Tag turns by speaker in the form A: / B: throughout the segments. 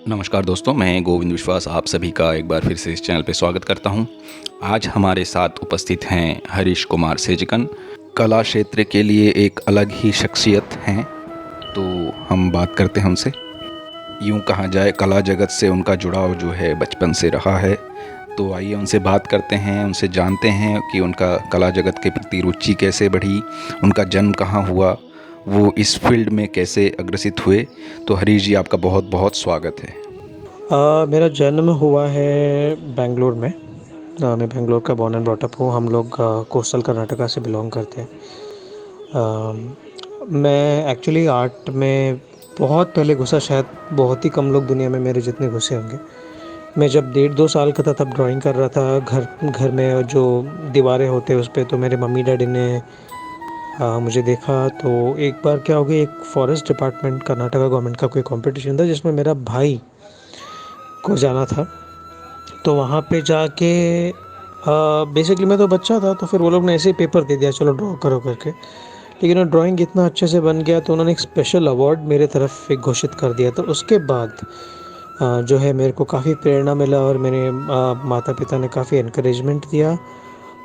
A: नमस्कार दोस्तों, मैं गोविंद विश्वास आप सभी का एक बार फिर से इस चैनल पे स्वागत करता हूं। आज हमारे साथ उपस्थित हैं हरीश कुमार सेजकन। कला क्षेत्र के लिए एक अलग ही शख्सियत हैं, तो हम बात करते हैं उनसे। यूं कहा जाए कला जगत से उनका जुड़ाव जो है बचपन से रहा है। तो आइए उनसे बात करते हैं, उनसे जानते हैं कि उनका कला जगत के प्रति रुचि कैसे बढ़ी, उनका जन्म कहाँ हुआ, वो इस फील्ड में कैसे अग्रसित हुए। तो हरीश जी, आपका बहुत बहुत स्वागत है।
B: मेरा जन्म हुआ है बेंगलोर में। मैं बेंगलोर का बॉर्न एंड ब्रॉट अप हूँ। हम लोग कोस्टल कर्नाटका से बिलोंग करते हैं। मैं एक्चुअली आर्ट में बहुत पहले घुसा, शायद बहुत ही कम लोग दुनिया में मेरे जितने घुसे होंगे। मैं जब 1.5-2 साल का था तब ड्राइंग कर रहा था घर घर में। जो दीवारें होते हैं उस पर, तो मेरे मम्मी डैडी ने मुझे देखा। तो एक बार क्या हो गया, एक फॉरेस्ट डिपार्टमेंट कर्नाटका गवर्नमेंट का कोई कंपटीशन था जिसमें मेरा भाई को जाना था। तो वहाँ पे जाके बेसिकली मैं तो बच्चा था, तो फिर वो लोग ने ऐसे ही पेपर दे दिया, चलो ड्रॉ करो करके। लेकिन वो ड्राइंग इतना अच्छे से बन गया तो उन्होंने एक स्पेशल अवार्ड मेरे तरफ एक घोषित कर दिया। तो उसके बाद जो है मेरे को काफ़ी प्रेरणा मिला और मेरे माता पिता ने काफ़ी इनकरेजमेंट दिया।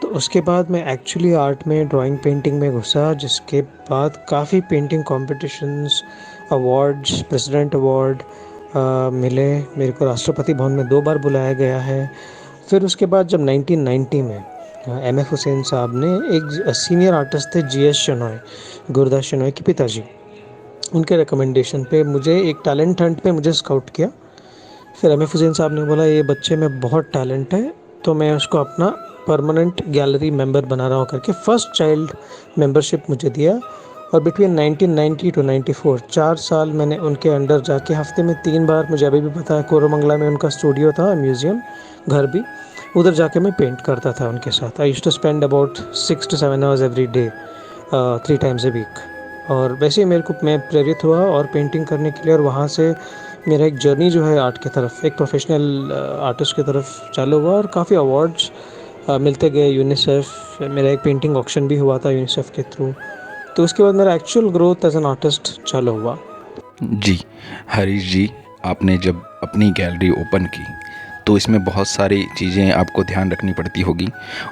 B: तो उसके बाद मैं एक्चुअली आर्ट में ड्राइंग पेंटिंग में घुसा, जिसके बाद काफ़ी painting competitions, awards, president award मिले। मेरे को राष्ट्रपति भवन में 2 बार बुलाया गया है। फिर उसके बाद जब 1990 में एम.एफ. हुसैन साहब ने, एक सीनियर आर्टिस्ट थे जी.एस. शेनॉय, गुरदास शेनॉय के पिताजी, उनके रिकमेंडेशन पे मुझे एक टैलेंट हंट पे मुझे स्काउट किया। फिर एम.एफ. हुसैन साहब ने बोला ये बच्चे में बहुत टैलेंट है, तो मैं उसको अपना परमानेंट गैलरी मेंबर बना रहा हूँ करके फर्स्ट चाइल्ड मेंबरशिप मुझे दिया। और बिटवीन 1990 टू 94 4 साल मैंने उनके अंडर जाके हफ्ते में 3 बार, मुझे अभी भी पता है, कोरमंगला में उनका स्टूडियो था, म्यूज़ियम, घर भी, उधर जाके मैं पेंट करता था उनके साथ। I used to spend about 6 to 7 hours every day, 3 times a week। और वैसे ही मैं प्रेरित हुआ और पेंटिंग करने के लिए, और वहाँ से मेरा एक जर्नी जो है आर्ट की तरफ, एक प्रोफेशनल आर्टिस्ट की तरफ चालू हुआ। और काफ़ी अवार्ड्स मिलते गए। यूनिसेफ, मेरा एक पेंटिंग ऑक्शन भी हुआ था यूनिसेफ के थ्रू। तो उसके बाद मेरा actual growth as an artist चालू हुआ।
A: जी, हरीश जी, आपने जब अपनी गैलरी ओपन की तो इसमें बहुत सारी चीज़ें आपको ध्यान रखनी पड़ती होगी,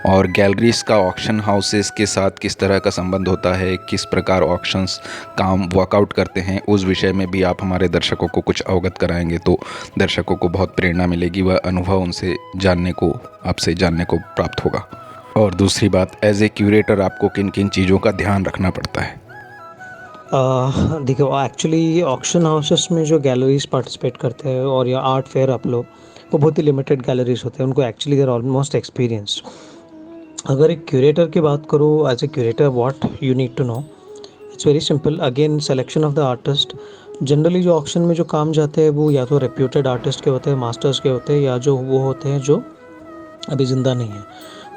A: और गैलरीज़ का ऑक्शन हाउसेस के साथ किस तरह का संबंध होता है, किस प्रकार ऑक्शंस काम वर्कआउट करते हैं, उस विषय में भी आप हमारे दर्शकों को कुछ अवगत कराएंगे तो दर्शकों को बहुत प्रेरणा मिलेगी, वह अनुभव उनसे जानने को, आपसे जानने को प्राप्त होगा। और दूसरी बात, एज ए क्यूरेटर आपको किन किन चीज़ों का ध्यान रखना पड़ता है?
B: देखो, एक्चुअली ऑक्शन हाउसेस में जो गैलरीज पार्टिसिपेट करते हैं, और या आर्ट फेयर आप लो, वो बहुत ही लिमिटेड गैलरीज होते हैं। उनको एक्चुअली देर ऑलमोस्ट एक्सपीरियंस्ड। अगर एक क्यूरेटर की बात करूँ, as a curator what you need to know, it's very simple. Again, selection of the artist. Generally जो ऑक्शन में जो काम जाते हैं वो या तो रेप्यूटेड आर्टिस्ट के होते हैं, मास्टर्स के होते हैं, या जो वो होते हैं जो अभी ज़िंदा नहीं है।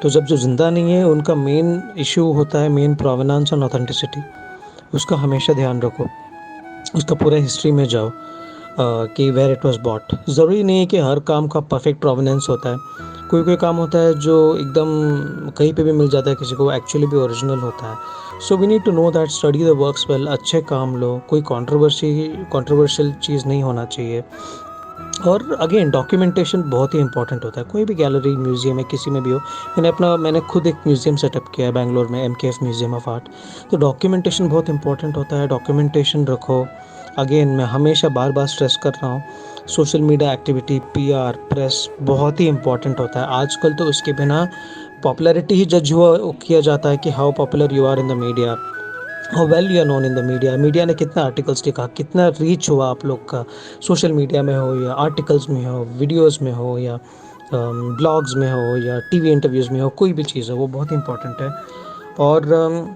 B: तो जब जो ज़िंदा नहीं है उनका मेन इशू होता है, मेन प्रोवेनेंस एंड ऑथेंटिसिटी। उसका हमेशा ध्यान रखो, उसका पूरा हिस्ट्री में जाओ कि वेयर इट वाज बॉट। ज़रूरी नहीं है कि हर काम का परफेक्ट प्रोवेनेंस होता है। कोई कोई काम होता है जो एकदम कहीं पे भी मिल जाता है किसी को, एक्चुअली भी ओरिजिनल होता है। So we need to know that, study the works well, अच्छे काम लो, कोई कंट्रोवर्शियल चीज़ नहीं होना चाहिए। और अगेन, डॉक्यूमेंटेशन बहुत ही इंपॉर्टेंट होता है। कोई भी गैलरी, म्यूज़ियम है, किसी में भी हो। मैंने खुद एक म्यूज़ियम सेटअप किया है बेंगलोर में, MKF म्यूज़ियम ऑफ आर्ट। तो डॉक्यूमेंटेशन बहुत इंपॉर्टेंट होता है, डॉक्यूमेंटेशन रखो। अगेन, मैं हमेशा बार बार स्ट्रेस कर रहा हूँ, social media activity, PR, press बहुत ही इंपॉर्टेंट होता है। आजकल तो उसके बिना पॉपुलैरिटी ही जज हुआ किया जाता है कि how popular you are in the media, how well you are known in the media. Media ने कितना आर्टिकल्स लिखा, कितना रीच हुआ आप लोग का, सोशल मीडिया में हो या आर्टिकल्स में हो, वीडियोस में हो या ब्लॉग्स में हो या टीवी इंटरव्यूज़ में हो, कोई भी चीज़ हो, वो बहुत इंपॉर्टेंट है। और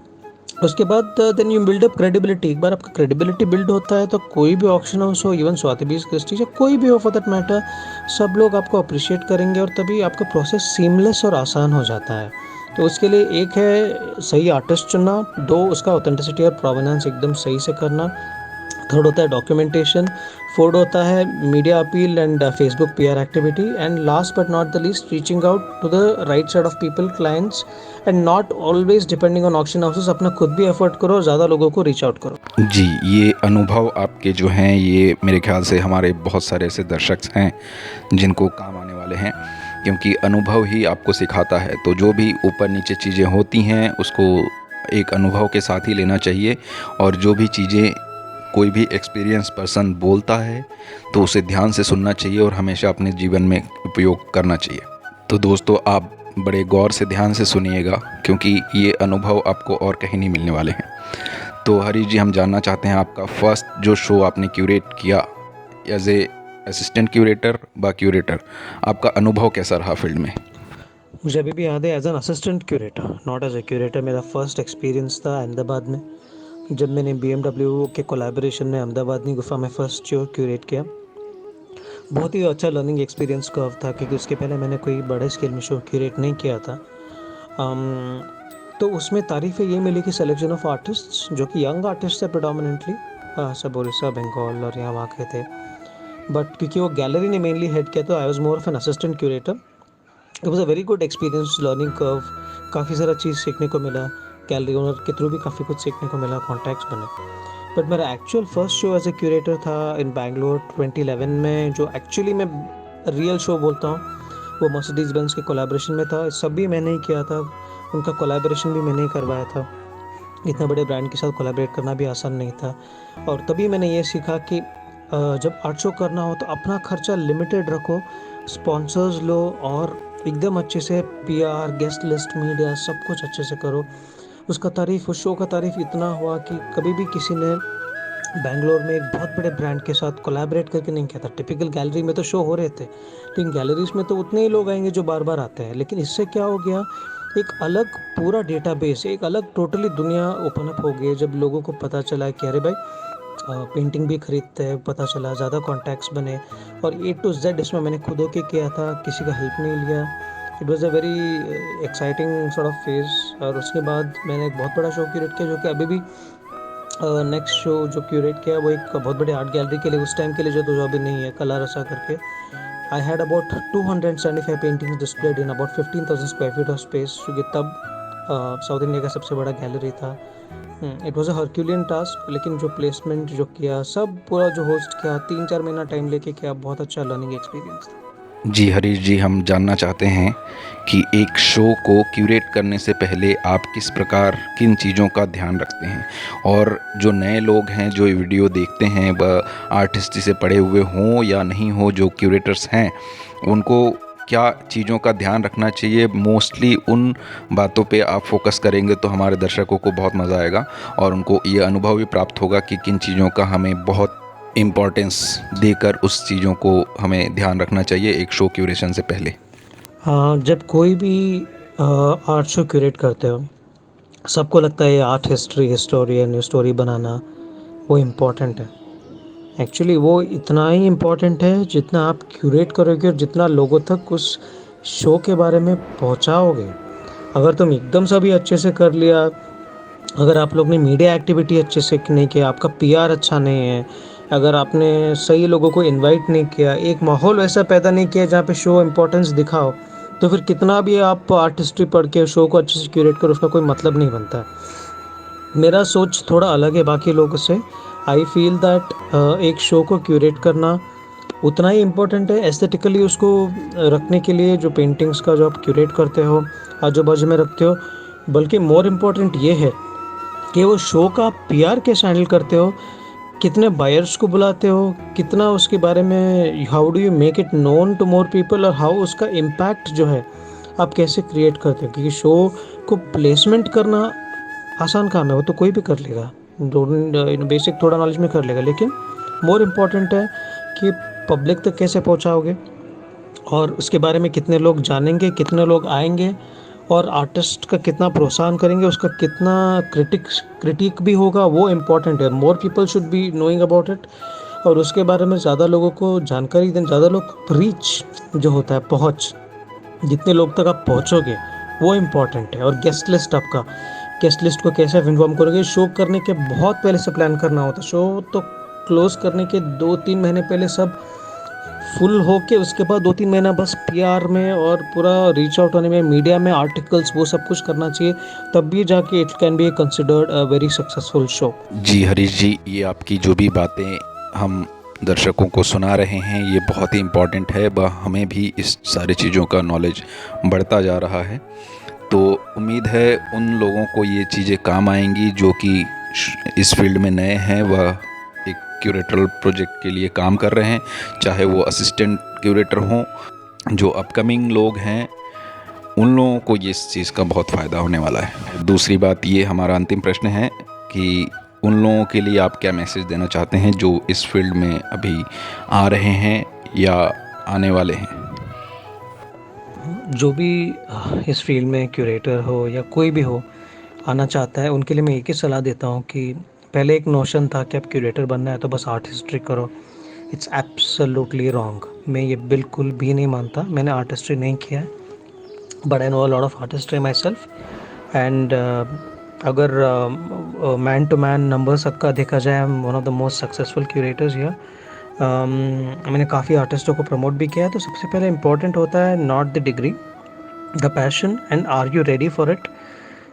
B: उसके बाद then you build up credibility. एक बार आपका क्रेडिबिलिटी बिल्ड होता है तो कोई भी ऑक्शन हाउस हो, इवन स्वातिबीज क्रिस्टी या कोई भी हो फॉर दैट मैटर, सब लोग आपको अप्रिशिएट करेंगे, और तभी आपका प्रोसेस सीमलेस और आसान हो जाता है। तो उसके लिए एक है सही आर्टिस्ट चुनना, 2 उसका ऑथेंटिसिटी और प्रोवेनेंस एकदम सही से करना, 3rd होता है डॉक्यूमेंटेशन, 4th होता है media appeal and Facebook PR activity, and last but not the least, reaching out to the right set of people, clients, and not always depending on auction houses. अपना खुद भी effort करो और ज़्यादा लोगों को रीच आउट करो।
A: जी, ये अनुभव आपके जो हैं ये मेरे ख़्याल से हमारे बहुत सारे ऐसे दर्शक हैं जिनको काम आने वाले हैं, क्योंकि अनुभव ही आपको सिखाता है। तो जो भी ऊपर-नीचे चीज़ें होती हैं उसको एक अनुभव के साथ ही लेना चाहिए, और जो भी चीज़ें कोई भी एक्सपीरियंस पर्सन बोलता है तो उसे ध्यान से सुनना चाहिए और हमेशा अपने जीवन में उपयोग करना चाहिए। तो दोस्तों, आप बड़े गौर से ध्यान से सुनिएगा, क्योंकि ये अनुभव आपको और कहीं नहीं मिलने वाले हैं। तो हरीश जी, हम जानना चाहते हैं आपका फर्स्ट जो शो आपने क्यूरेट किया एज ए असिस्टेंट क्यूरेटर व क्यूरेटर, आपका अनुभव कैसा रहा फील्ड में?
B: मुझे अभी भी याद है, as an assistant curator, not as a curator, मेरा फर्स्ट एक्सपीरियंस था अहमदाबाद में, जब मैंने BMW के कोलैबोरेशन में अहमदाबादी गुफा में फर्स्ट शो क्यूरेट किया। बहुत ही अच्छा लर्निंग एक्सपीरियंस कर्व था, क्योंकि उसके पहले मैंने कोई बड़े स्केल में शो क्यूरेट नहीं किया था। तो उसमें तारीफ़ें ये मिली कि सिलेक्शन ऑफ आर्टिस्ट्स जो कि यंग आर्टिस्ट थे प्रेडोमिनेंटली, सब उड़ीसा, बंगाल और यहाँ वहाँ के थे, बट क्योंकि वो गैलरी ने मेनली हेड किया, तो I was more of N assistant curator. It was a very good experience, learning curve, काफ़ी सारा चीज़ सीखने को मिला, गैलरी ओनर के थ्रू भी काफ़ी कुछ सीखने को मिला, कॉन्टैक्ट्स बने। बट मेरा actual first show as a curator था इन बैंगलोर 2011 में, जो एक्चुअली मैं रियल शो बोलता हूँ, वो मर्सिडीज़ बेंज के कोलैबोरेशन में था। सब भी मैंने ही किया था, उनका कोलैबोरेशन भी मैंने ही करवाया था। इतना बड़े ब्रांड के साथ कोलैबोरेट करना भी आसान नहीं था, और तभी मैंने ये सीखा कि जब आर्ट शो करना हो तो अपना खर्चा लिमिटेड रखो, स्पॉन्सर्स लो, और एकदम अच्छे से PR, गेस्ट लिस्ट, मीडिया, सब कुछ अच्छे से करो। उसका तारीफ़, उस शो का तारीफ़ इतना हुआ कि कभी भी किसी ने बैंगलोर में एक बहुत बड़े ब्रांड के साथ कोलैबोरेट करके नहीं किया था। टिपिकल गैलरी में तो शो हो रहे थे, लेकिन गैलरीज में तो उतने ही लोग आएंगे जो बार बार आते हैं। लेकिन इससे क्या हो गया, एक अलग पूरा डेटाबेस, एक अलग टोटली दुनिया ओपन अप हो गई, जब लोगों को पता चला कि अरे भाई पेंटिंग भी खरीदते हैं, पता चला, ज़्यादा कॉन्टैक्ट्स बने, और A to Z इसमें मैंने खुद होके किया था, किसी का हेल्प नहीं लिया। It was a very exciting sort of phase. और उसके बाद मैंने एक बहुत बड़ा शो क्यूरेट किया, जो कि अभी भी नेक्स्ट शो जो क्यूरेट किया वो एक बहुत बड़े आर्ट गैलरी के लिए, उस टाइम के लिए, जो अभी नहीं है, कला रसा करके। I had about 275 paintings displayed in about 15,000 square feet of space, जो कि तब साउथ इंडिया का सबसे बड़ा गैलरी था। It was a Herculean task, लेकिन जो प्लेसमेंट जो किया, सब पूरा जो होस्ट किया, 3-4 महीना टाइम लेके किया, बहुत अच्छा लर्निंग एक्सपीरियंस था।
A: जी हरीश जी, हम जानना चाहते हैं कि एक शो को क्यूरेट करने से पहले आप किस प्रकार किन चीज़ों का ध्यान रखते हैं, और जो नए लोग हैं जो ये वीडियो देखते हैं, वह आर्टिस्ट से पढ़े हुए हों या नहीं हो, जो क्यूरेटर्स हैं, उनको क्या चीज़ों का ध्यान रखना चाहिए? मोस्टली उन बातों पे आप फोकस करेंगे तो हमारे दर्शकों को बहुत मज़ा आएगा, और उनको ये अनुभव भी प्राप्त होगा कि किन चीज़ों का हमें बहुत इम्पोर्टेंस देकर उस चीज़ों को हमें ध्यान रखना चाहिए एक शो क्यूरेशन से पहले।
B: हाँ, जब कोई भी आर्ट शो क्यूरेट करते हो, सबको लगता है आर्ट हिस्ट्री, हिस्टोरियन, स्टोरी बनाना वो इम्पोर्टेंट है। एक्चुअली वो इतना ही इम्पोर्टेंट है जितना आप क्यूरेट करोगे और जितना लोगों तक उस शो के बारे में पहुंचाओगे। अगर तुम एकदम से भी अच्छे से कर लिया, अगर आप लोग ने मीडिया एक्टिविटी अच्छे से नहीं किया, आपका PR अच्छा नहीं है, अगर आपने सही लोगों को इनवाइट नहीं किया, एक माहौल वैसा पैदा नहीं किया जहाँ पे शो इम्पोर्टेंस दिखाओ, तो फिर कितना भी आप आर्ट हिस्ट्री पढ़ के शो को अच्छे से क्यूरेट करो, उसका कोई मतलब नहीं बनता है। मेरा सोच थोड़ा अलग है बाकी लोगों से। आई फील दैट एक शो को क्यूरेट करना उतना ही इम्पोर्टेंट है एस्थेटिकली, उसको रखने के लिए, जो पेंटिंग्स का जो आप क्यूरेट करते हो, आजू बाजू में रखते हो, बल्कि मोर इम्पोर्टेंट ये है कि वो शो का PR कैसे हैंडल करते हो, कितने बायर्स को बुलाते हो, कितना उसके बारे में, how do you make it known to more people, और हाउ उसका इम्पैक्ट जो है आप कैसे क्रिएट करते हो। क्योंकि शो को प्लेसमेंट करना आसान काम है, वो तो कोई भी कर लेगा, बेसिक थोड़ा नॉलेज में कर लेगा, लेकिन मोर इम्पॉर्टेंट है कि पब्लिक तक कैसे पहुंचाओगे, और उसके बारे में कितने लोग जानेंगे, कितने लोग आएंगे, और आर्टिस्ट का कितना प्रोत्साहन करेंगे, उसका कितना क्रिटिक भी होगा, वो इम्पॉर्टेंट है। More people should be knowing about it, और उसके बारे में ज़्यादा लोगों को जानकारी दें, ज़्यादा लोग, रीच जो होता है, पहुँच, जितने लोग तक आप पहुँचोगे वो इम्पॉर्टेंट है। और गेस्ट लिस्ट, आपका गेस्ट लिस्ट को कैसे आप इन्फॉर्म करोगे, शो करने के बहुत पहले से प्लान करना होता है। शो तो क्लोज करने के 2-3 महीने पहले सब फुल होके उसके बाद 2-3 महीना बस पीआर में और पूरा रीच आउट होने में, मीडिया में आर्टिकल्स वो सब कुछ करना चाहिए, तब भी जाके it can be considered a very successful show.
A: जी हरीश जी, ये आपकी जो भी बातें हम दर्शकों को सुना रहे हैं ये बहुत ही इम्पॉर्टेंट है। हमें भी इस सारी चीज़ों का नॉलेज बढ़ता जा रहा है, तो उम्मीद है उन लोगों को ये चीज़ें काम आएंगी जो कि इस फील्ड में नए हैं, वह एक क्यूरेटरल प्रोजेक्ट के लिए काम कर रहे हैं, चाहे वो असिस्टेंट क्यूरेटर हों। जो अपकमिंग लोग हैं उन लोगों को ये इस चीज़ का बहुत फ़ायदा होने वाला है। दूसरी बात ये, हमारा अंतिम प्रश्न है कि उन लोगों के लिए आप क्या मैसेज देना चाहते हैं जो इस फील्ड में अभी आ रहे हैं या आने वाले हैं?
B: जो भी इस फील्ड में क्यूरेटर हो या कोई भी हो आना चाहता है, उनके लिए मैं एक ही सलाह देता हूँ कि पहले एक नोशन था कि आप क्यूरेटर बनना है तो बस आर्ट हिस्ट्री करो। It's absolutely wrong. मैं ये बिल्कुल भी नहीं मानता। मैंने आर्ट हिस्ट्री नहीं किया है, but I know a lot of art history my self. And अगर मैन टू मैन नंबर्स का देखा जाए, I am one of the most successful curators here. मैंने काफ़ी आर्टिस्टों को प्रमोट भी किया है। तो सबसे पहले इम्पोर्टेंट होता है not the degree, the passion, and are you ready for it.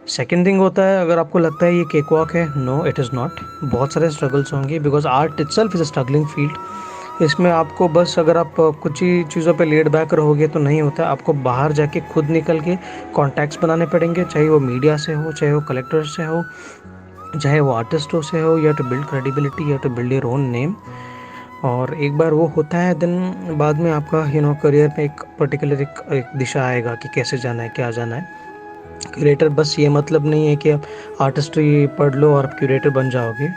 B: Second thing होता है, अगर आपको लगता है ये केक वॉक है, नो इट इज़ नॉट। बहुत सारे स्ट्रगल्स होंगे, because art itself is a struggling field. इसमें आपको बस, अगर आप कुछ ही चीज़ों पे लेड बैक रहोगे तो नहीं होता। आपको बाहर जाके खुद निकल के कॉन्टैक्ट्स बनाने पड़ेंगे, चाहे वो मीडिया से हो, चाहे वो कलेक्टर से हो, चाहे वो आर्टिस्टों से हो। या टू बिल्ड क्रेडिबिलिटी, या to build your own name. और एक बार वो होता है, देन बाद में आपका करियर में एक पर्टिकुलर एक दिशा आएगा कि कैसे जाना है, क्या जाना है। क्यूरेटर बस ये मतलब नहीं है कि आप आर्टिस्ट्री पढ़ लो और आप क्यूरेटर बन जाओगे,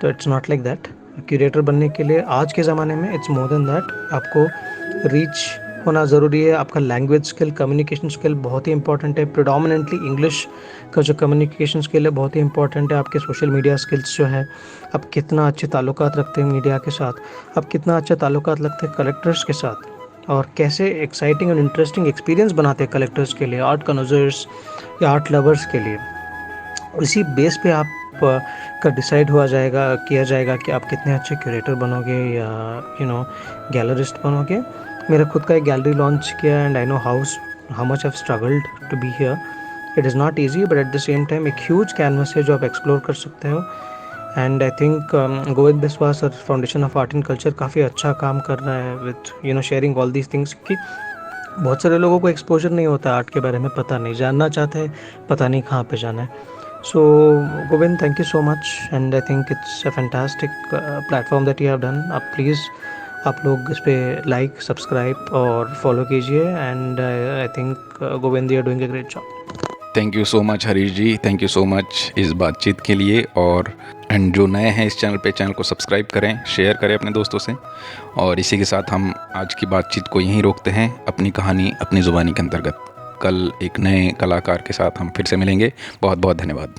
B: तो it's not like that. Curator बनने के लिए आज के ज़माने में इट्स मोर देन दैट। आपको रीच होना ज़रूरी है, आपका लैंग्वेज स्किल, कम्युनिकेशन स्किल बहुत ही इंपॉर्टेंट है। प्रिडोमिनेंटली इंग्लिश का जो कम्युनिकेशन स्किल है बहुत ही इंपॉर्टेंट है। आपके सोशल मीडिया स्किल्स जो है, आप कितना अच्छे ताल्लुकात रखते हैं मीडिया के साथ, आप कितना अच्छा ताल्लुकात रखते हैं कलेक्टर्स के साथ, और कैसे एक्साइटिंग और इंटरेस्टिंग एक्सपीरियंस बनाते हैं कलेक्टर्स के लिए, आर्ट कन्वर्जर्स या आर्ट लवर्स के लिए। इसी बेस पे आप का डिसाइड किया जाएगा कि आप कितने अच्छे क्यूरेटर बनोगे या गैलरिस्ट बनोगे। मेरा खुद का एक गैलरी लॉन्च किया, and I know how much I have struggled to be here. It is not easy, but at the same time एक ह्यूज कैनवस है जो आप एक्सप्लोर कर सकते हो। And I think Govind Biswas और foundation of art and culture काफ़ी अच्छा काम कर रहा है with sharing all these things. कि बहुत सारे लोगों को एक्सपोजर नहीं होता आर्ट के बारे में, पता नहीं, जानना चाहते हैं, पता नहीं कहाँ पे जाना है। So Govind, thank you so much, and I think it's a fantastic platform that you have done. आप प्लीज़, आप लोग इस पर लाइक, सब्सक्राइब और फॉलो कीजिए। And I think Govind, you are doing a great job.
A: Thank you so much Harish ji, thank you so much इस बातचीत के लिए। और जो नए हैं इस चैनल को सब्सक्राइब करें, शेयर करें अपने दोस्तों से। और इसी के साथ हम आज की बातचीत को यहीं रोकते हैं। अपनी कहानी अपनी ज़ुबानी के अंतर्गत कल एक नए कलाकार के साथ हम फिर से मिलेंगे। बहुत बहुत धन्यवाद।